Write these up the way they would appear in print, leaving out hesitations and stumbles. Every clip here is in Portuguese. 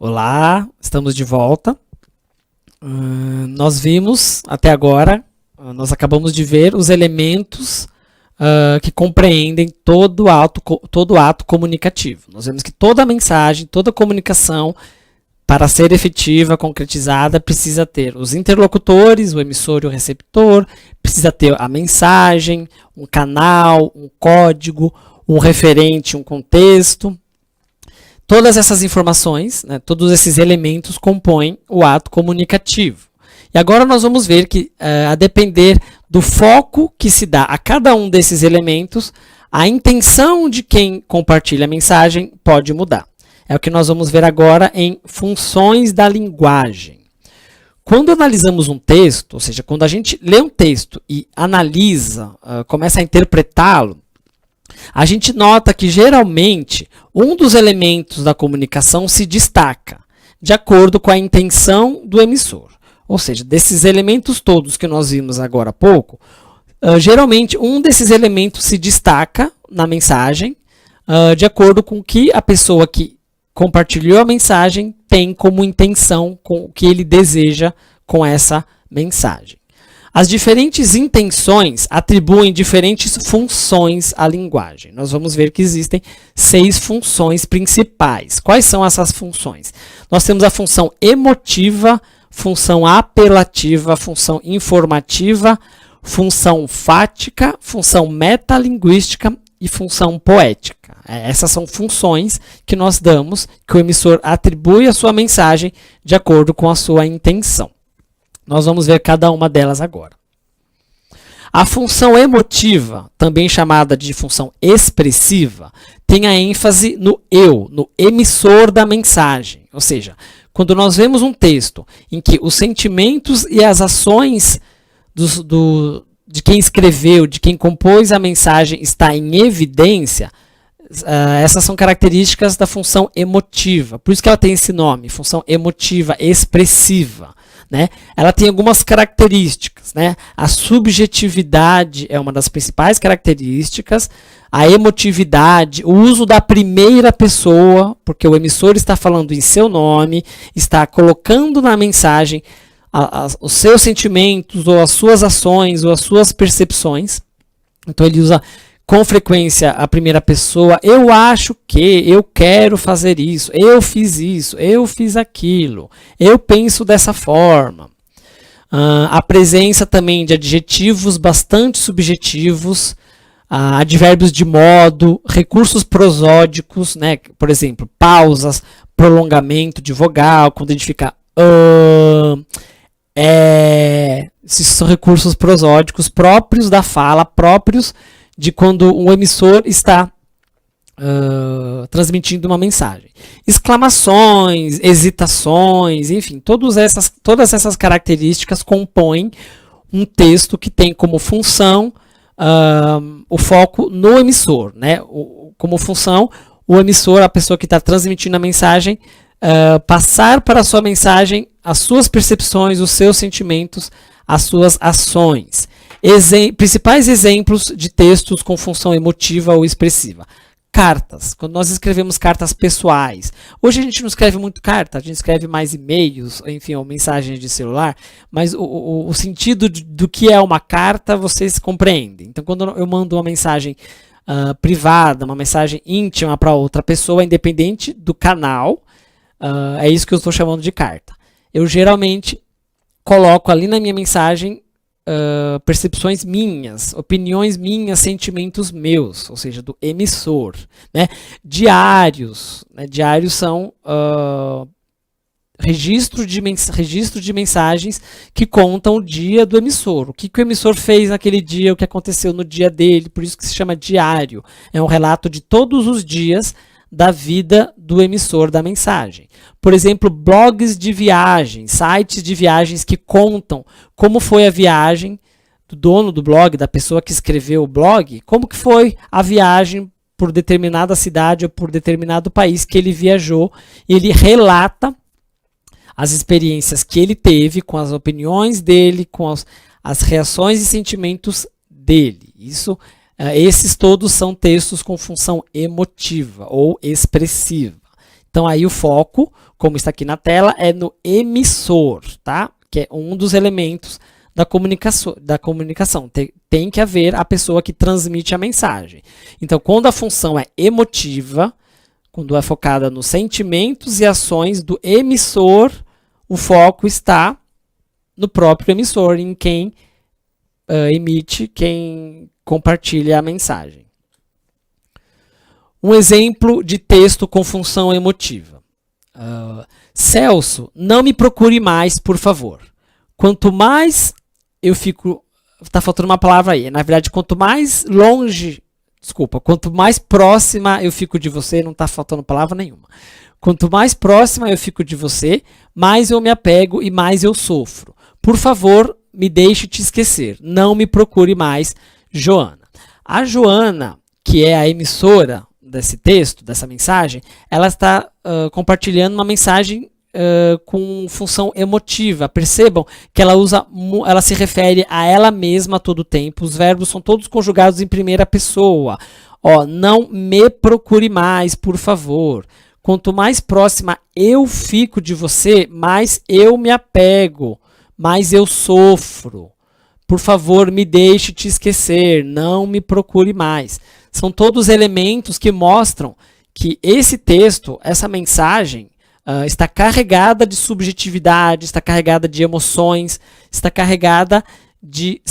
Olá, estamos de volta. Nós vimos até agora, nós acabamos de ver os elementos que compreendem todo ato comunicativo. Nós vemos que toda mensagem, toda comunicação, para ser efetiva, concretizada, precisa ter os interlocutores, o emissor e o receptor, precisa ter a mensagem, um canal, um código, um referente, um contexto. Todas essas informações, né, todos esses elementos compõem o ato comunicativo. E agora nós vamos ver que, a depender do foco que se dá a cada um desses elementos, a intenção de quem compartilha a mensagem pode mudar. É o que nós vamos ver agora em funções da linguagem. Quando analisamos um texto, ou seja, quando a gente lê um texto e analisa, começa a interpretá-lo, a gente nota que, geralmente, um dos elementos da comunicação se destaca, de acordo com a intenção do emissor. Ou seja, desses elementos todos que nós vimos agora há pouco, geralmente um desses elementos se destaca na mensagem, de acordo com o que a pessoa que compartilhou a mensagem tem como intenção, com o que ele deseja com essa mensagem. As diferentes intenções atribuem diferentes funções à linguagem. Nós vamos ver que existem 6 funções principais. Quais são essas funções? Nós temos a função emotiva, função apelativa, função informativa, função fática, função metalinguística e função poética. Essas são funções que nós damos, que o emissor atribui à sua mensagem de acordo com a sua intenção. Nós vamos ver cada uma delas agora. A função emotiva, também chamada de função expressiva, tem a ênfase no eu, no emissor da mensagem. Ou seja, quando nós vemos um texto em que os sentimentos e as ações de quem escreveu, de quem compôs a mensagem está em evidência, essas são características da função emotiva. Por isso que ela tem esse nome, função emotiva, expressiva. Né? Ela tem algumas características. Né? A subjetividade é uma das principais características. A emotividade, o uso da primeira pessoa, porque o emissor está falando em seu nome, está colocando na mensagem os seus sentimentos, ou as suas ações, ou as suas percepções. Então ele usa com frequência a primeira pessoa. Eu acho que, eu quero fazer isso, eu fiz aquilo, eu penso dessa forma. A presença também de adjetivos bastante subjetivos, advérbios de modo, recursos prosódicos, né? Por exemplo, pausas, prolongamento de vogal, quando a gente fica esses são recursos prosódicos próprios da fala, próprios de quando o emissor está transmitindo uma mensagem. Exclamações, hesitações, enfim, todas essas características compõem um texto que tem como função o foco no emissor. Né? Como função, o emissor, a pessoa que está transmitindo a mensagem, passar para a sua mensagem as suas percepções, os seus sentimentos, as suas ações. Principais exemplos de textos com função emotiva ou expressiva. Cartas. Quando nós escrevemos cartas pessoais. Hoje a gente não escreve muito carta, a gente escreve mais e-mails, enfim, ou mensagens de celular, mas o sentido do que é uma carta vocês compreendem. Então, quando eu mando uma mensagem privada, uma mensagem íntima para outra pessoa, independente do canal, é isso que eu estou chamando de carta. Eu geralmente coloco ali na minha mensagem percepções minhas, opiniões minhas, sentimentos meus, ou seja, do emissor. Né? Diários. Né? Diários são registro de mensagens que contam o dia do emissor. O que o emissor fez naquele dia, o que aconteceu no dia dele, por isso que se chama diário. É um relato de todos os dias da vida do emissor da mensagem. Por exemplo, blogs de viagem, sites de viagens que contam como foi a viagem do dono do blog, da pessoa que escreveu o blog, como que foi a viagem por determinada cidade ou por determinado país que ele viajou, e ele relata as experiências que ele teve, com as opiniões dele, com as reações e sentimentos dele. Esses todos são textos com função emotiva ou expressiva. Então aí o foco, como está aqui na tela, é no emissor, tá? Que é um dos elementos da comunicação. Tem que haver a pessoa que transmite a mensagem. Então, quando a função é emotiva, quando é focada nos sentimentos e ações do emissor, o foco está no próprio emissor, em quem emite, quem compartilha a mensagem. Um exemplo de texto com função emotiva. Celso, não me procure mais, por favor. Quanto mais eu fico... Está faltando uma palavra aí. Na verdade, quanto mais longe... Desculpa, quanto mais próxima eu fico de você, não está faltando palavra nenhuma. Quanto mais próxima eu fico de você, mais eu me apego e mais eu sofro. Por favor, me deixe te esquecer. Não me procure mais, Joana. A Joana, que é a emissora desse texto, dessa mensagem, ela está compartilhando uma mensagem com função emotiva. Percebam que ela se refere a ela mesma a todo tempo. Os verbos são todos conjugados em primeira pessoa. Não me procure mais, por favor. Quanto mais próxima eu fico de você, mais eu me apego, mais eu sofro. Por favor, me deixe te esquecer, não me procure mais. São todos elementos que mostram que esse texto, essa mensagem, está carregada de subjetividade, está carregada de emoções, está carregada de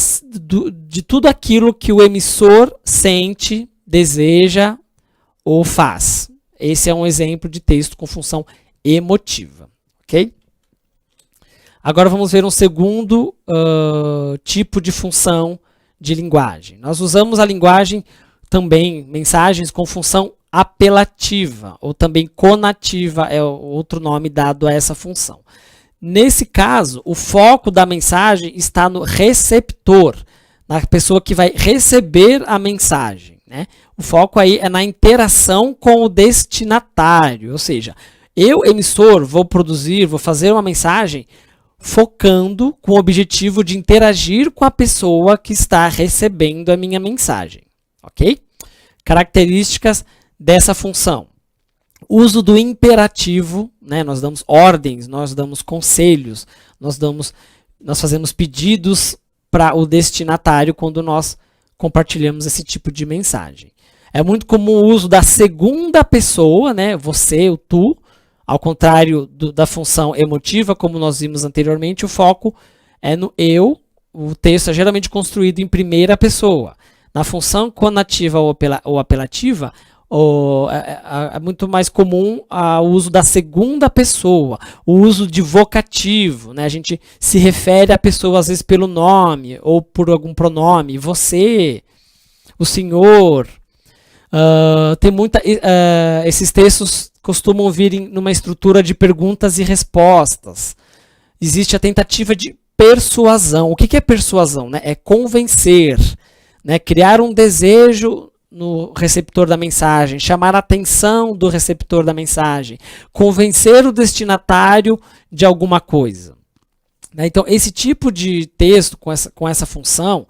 tudo aquilo que o emissor sente, deseja ou faz. Esse é um exemplo de texto com função emotiva. Ok? Agora vamos ver um segundo tipo de função de linguagem. Nós usamos a linguagem também, mensagens com função apelativa, ou também conativa, é outro nome dado a essa função. Nesse caso, o foco da mensagem está no receptor, na pessoa que vai receber a mensagem, né? O foco aí é na interação com o destinatário, ou seja, eu, emissor, vou fazer uma mensagem focando com o objetivo de interagir com a pessoa que está recebendo a minha mensagem, ok? Características dessa função. Uso do imperativo, né? Nós damos ordens, nós damos conselhos, nós fazemos pedidos para o destinatário quando nós compartilhamos esse tipo de mensagem. É muito comum o uso da segunda pessoa, né? Você, o tu, ao contrário da função emotiva, como nós vimos anteriormente, o foco é no eu. O texto é geralmente construído em primeira pessoa. Na função conativa ou apelativa, é muito mais comum o uso da segunda pessoa, o uso de vocativo, né? A gente se refere à pessoa às vezes pelo nome ou por algum pronome, você, o senhor. Esses textos costumam vir numa estrutura de perguntas e respostas. Existe a tentativa de persuasão. O que é persuasão, né? É convencer, né? Criar um desejo no receptor da mensagem, chamar a atenção do receptor da mensagem, convencer o destinatário de alguma coisa. Então, esse tipo de texto com essa função,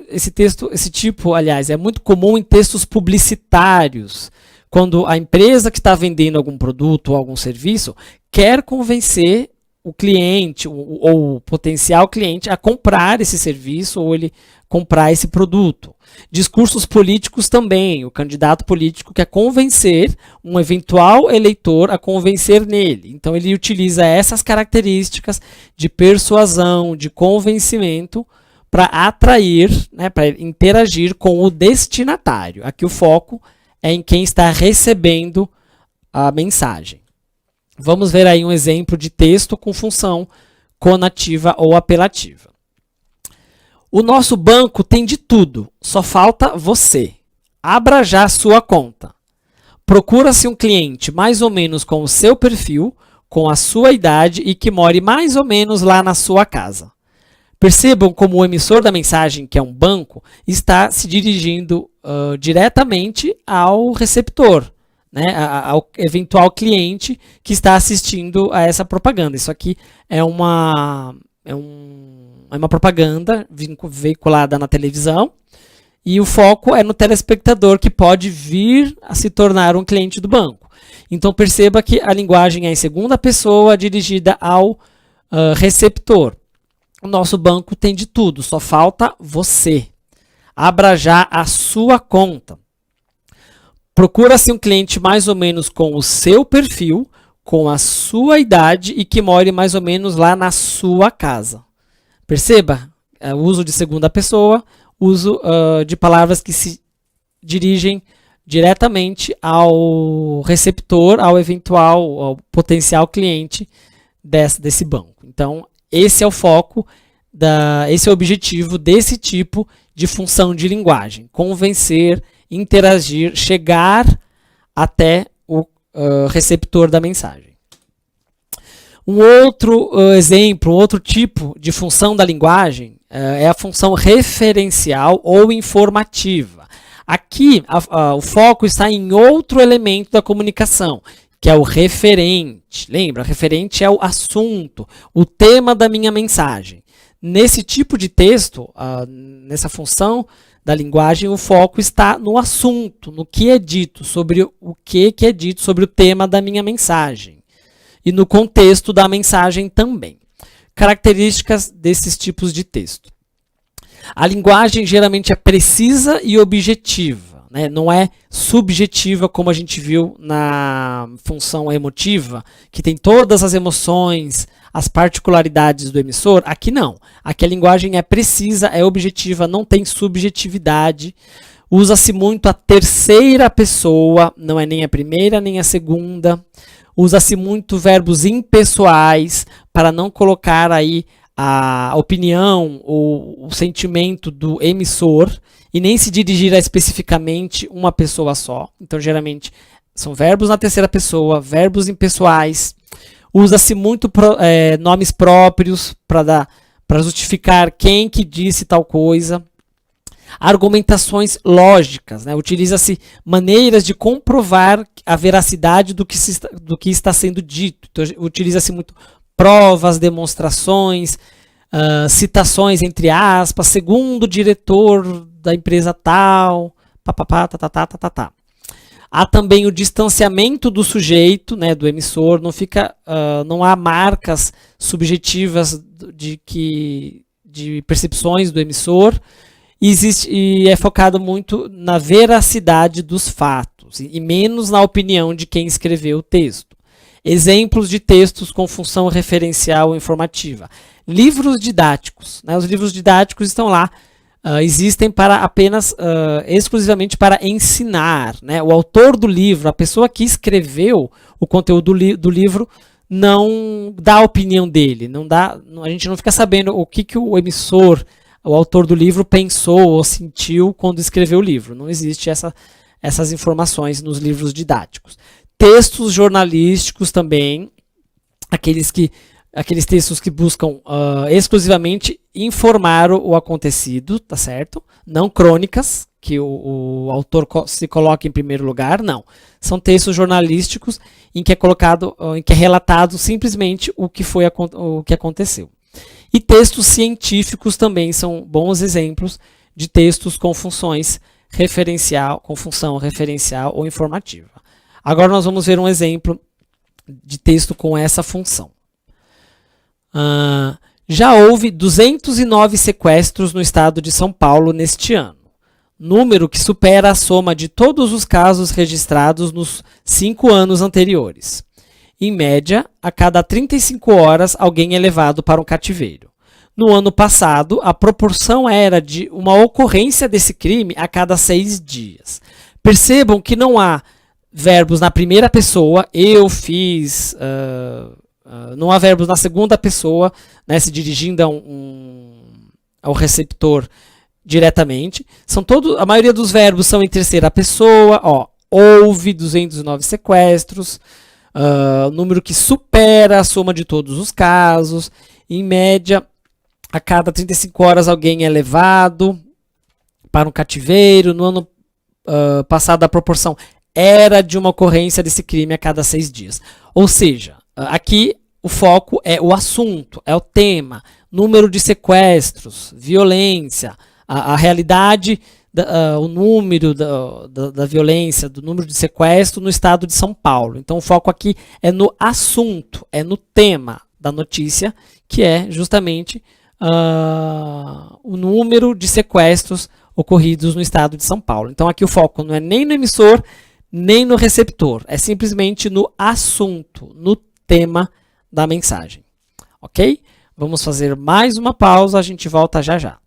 esse tipo, aliás, é muito comum em textos publicitários, quando a empresa que está vendendo algum produto ou algum serviço quer convencer o cliente ou o potencial cliente a comprar esse serviço ou ele comprar esse produto. Discursos políticos também, o candidato político quer convencer um eventual eleitor a convencer nele. Então ele utiliza essas características de persuasão, de convencimento para atrair, né, para interagir com o destinatário. Aqui o foco é em quem está recebendo a mensagem. Vamos ver aí um exemplo de texto com função conativa ou apelativa. O nosso banco tem de tudo, só falta você. Abra já sua conta. Procura-se um cliente mais ou menos com o seu perfil, com a sua idade e que more mais ou menos lá na sua casa. Percebam como o emissor da mensagem, que é um banco, está se dirigindo diretamente ao receptor, né, ao eventual cliente que está assistindo a essa propaganda. Isso aqui é uma propaganda veiculada na televisão E o foco é no telespectador que pode vir a se tornar um cliente do banco. Então perceba que a linguagem é em segunda pessoa dirigida ao receptor. O nosso banco tem de tudo, só falta você. Abra já a sua conta. Procura-se um cliente mais ou menos com o seu perfil, com a sua idade e que more mais ou menos lá na sua casa. Perceba? O uso de segunda pessoa, uso de palavras que se dirigem diretamente ao receptor, ao eventual, ao potencial cliente desse banco. Então, esse é o foco, esse é o objetivo desse tipo de função de linguagem. Convencer, interagir, chegar até o receptor da mensagem. Um outro exemplo, um outro tipo de função da linguagem é a função referencial ou informativa. Aqui, o foco está em outro elemento da comunicação, que é o referente. Lembra? Referente é o assunto, o tema da minha mensagem. Nesse tipo de texto, nessa função da linguagem, o foco está no assunto, no que é dito, sobre o que é dito, sobre o tema da minha mensagem. E no contexto da mensagem também. Características desses tipos de texto. A linguagem geralmente é precisa e objetiva, né? Não é subjetiva, como a gente viu na função emotiva, que tem todas as emoções, as particularidades do emissor. Aqui não. Aqui a linguagem é precisa, é objetiva, não tem subjetividade. Usa-se muito a terceira pessoa, não é nem a primeira nem a segunda. Usa-se muito verbos impessoais para não colocar aí a opinião ou o sentimento do emissor e nem se dirigir a especificamente uma pessoa só. Então, geralmente, são verbos na terceira pessoa, verbos impessoais. Usa-se muito nomes próprios para justificar quem que disse tal coisa. Argumentações lógicas, né? Utiliza-se maneiras de comprovar a veracidade do que está sendo dito. Então, utiliza-se muito provas, demonstrações, citações entre aspas, segundo o diretor da empresa tal, papapá, tá. Há também o distanciamento do sujeito, né, do emissor, não há marcas subjetivas de percepções do emissor. E é focado muito na veracidade dos fatos e menos na opinião de quem escreveu o texto. Exemplos de textos com função referencial ou informativa. Livros didáticos. Né? Os livros didáticos estão lá, existem para apenas, exclusivamente para ensinar. Né? O autor do livro, a pessoa que escreveu o conteúdo do livro, não dá a opinião dele. A gente não fica sabendo o que o emissor, o autor do livro pensou ou sentiu quando escreveu o livro. Não existe essas informações nos livros didáticos. Textos jornalísticos também, aqueles textos que buscam exclusivamente informar o acontecido, tá certo? Não crônicas, que o autor se coloca em primeiro lugar, não. São textos jornalísticos em que é relatado simplesmente o que aconteceu. E textos científicos também são bons exemplos de textos com função referencial ou informativa. Agora nós vamos ver um exemplo de texto com essa função. Já houve 209 sequestros no estado de São Paulo neste ano, número que supera a soma de todos os casos registrados nos 5 anos anteriores. Em média, a cada 35 horas, alguém é levado para um cativeiro. No ano passado, a proporção era de uma ocorrência desse crime a cada 6 dias. Percebam que não há verbos na primeira pessoa, eu fiz, não há verbos na segunda pessoa, né, se dirigindo ao receptor diretamente. A maioria dos verbos são em terceira pessoa. Houve 209 sequestros, número que supera a soma de todos os casos. Em média, a cada 35 horas alguém é levado para um cativeiro. No ano passado, a proporção era de uma ocorrência desse crime a cada 6 dias. Ou seja, aqui o foco é o assunto, é o tema, número de sequestros, violência, a realidade o número da violência, do número de sequestro no estado de São Paulo. Então o foco aqui é no assunto, é no tema da notícia, que é justamente o número de sequestros ocorridos no estado de São Paulo. Então aqui o foco não é nem no emissor, nem no receptor, é simplesmente no assunto, no tema da mensagem. Ok? Vamos fazer mais uma pausa, a gente volta já já.